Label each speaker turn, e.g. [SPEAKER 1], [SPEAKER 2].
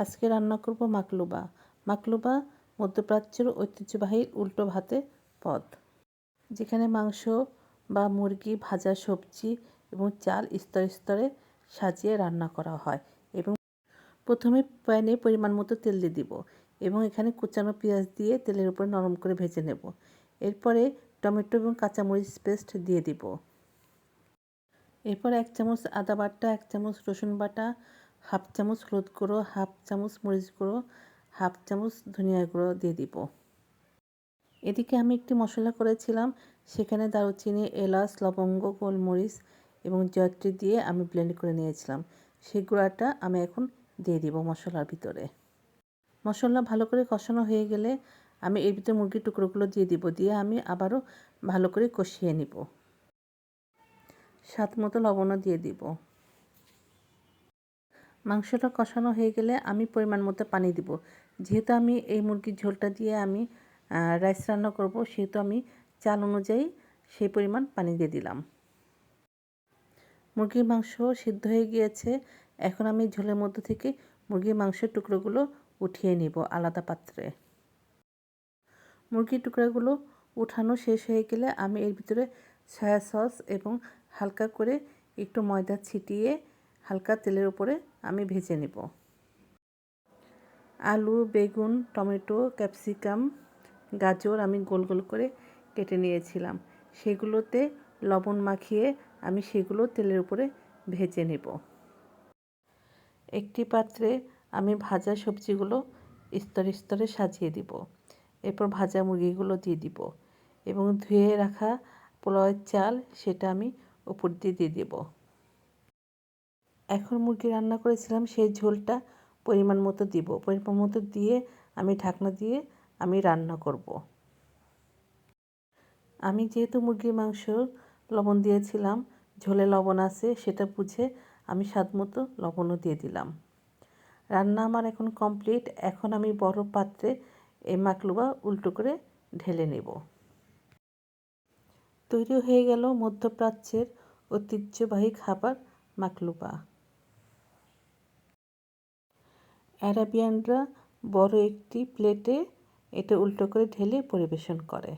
[SPEAKER 1] আজকে রান্না করব মাকলুবা। মাকলুবা মধ্যপ্রাচ্যের ঐতিহ্যবাহী উল্টো ভাতের পদ, যেখানে মাংস বা মুরগি, ভাজা সবজি এবং চাল স্তরে স্তরে সাজিয়ে রান্না করা হয়। এবং প্রথমে প্যানে পরিমাণ মতো তেল দিয়ে দিব এবং এখানে কুচানো পেঁয়াজ দিয়ে তেলের উপর নরম করে ভেজে নেব। এরপরে টমেটো এবং কাঁচামরিচ পেস্ট দিয়ে দিব। এরপর 1 চামচ আদা বাটা, 1 চামচ রসুন বাটা, হাফ চামচ হলুদ গুঁড়ো, হাফ চামচ মরিচ গুঁড়ো, হাফ চামচ ধনিয়া গুঁড়ো দিয়ে দিব। এদিকে আমি একটি মশলা করেছিলাম, সেখানে দারুচিনি, এলাচ, লবঙ্গ, গোলমরিচ এবং জয়ত্রী দিয়ে আমি ব্লেন্ড করে নিয়েছিলাম। সেই গুঁড়াটা আমি এখন দিয়ে দিব মশলার ভিতরে। মশলা ভালো করে কষানো হয়ে গেলে আমি এর ভিতরে মুরগির টুকরোগুলো দিয়ে দিব। দিয়ে আমি আবারও ভালো করে কষিয়ে নিব। স্বাদ মতো লবণও দিয়ে দিব। মাংসটা কষানো হয়ে গেলে আমি পরিমাণ মতো পানি দিব। যেহেতু আমি এই মুরগির ঝোলটা দিয়ে আমি রাইস রান্না করব, সেহেতু আমি চাল অনুযায়ী সেই পরিমাণ পানি দিয়ে দিলাম। মুরগির মাংস সিদ্ধ হয়ে গিয়েছে। এখন আমি ঝোলের মধ্যে থেকে মুরগির মাংসের টুকরোগুলো উঠিয়ে নিব আলাদা পাত্রে। মুরগির টুকরোগুলো উঠানো শেষ হয়ে গেলে আমি এর ভিতরে সয়া সস এবং হালকা করে একটু ময়দা ছিটিয়ে হালকা তেলের উপরে আমি ভেজে নেব। আলু, বেগুন, টমেটো, ক্যাপসিকাম, গাজর আমি গোল গোল করে কেটে নিয়েছিলাম। সেগুলোতে লবণ মাখিয়ে আমি সেগুলো তেলের উপরে ভেজে নেব। একটি পাত্রে আমি ভাজা সবজিগুলো স্তরে স্তরে সাজিয়ে দিব। এরপর ভাজা মুরগিগুলো দিয়ে দিব এবং ধুয়ে রাখা পোলাওয়ের চাল সেটা আমি উপর দিয়ে দেব। এখন মুরগি রান্না করেছিলাম সেই ঝোলটা পরিমাণ মতো দিব। পরিমাণ মতো দিয়ে আমি ঢাকনা দিয়ে আমি রান্না করব। আমি যেহেতু মুরগির মাংস লবণ দিয়েছিলাম, ঝোলে লবণ আছে সেটা বুঝে আমি স্বাদ মতো লবণও দিয়ে দিলাম। রান্না আমার এখন কমপ্লিট। এখন আমি বড় পাত্রে এই মাকলুবা উল্টো করে ঢেলে নেব। তৈরি হয়ে গেল মধ্যপ্রাচ্যের ঐতিহ্যবাহী খাবার মাকলুবা। আরাবিয়ানরা বড় একটি প্লেটে এটা উল্টো করে ঢেলে পরিবেশন করে।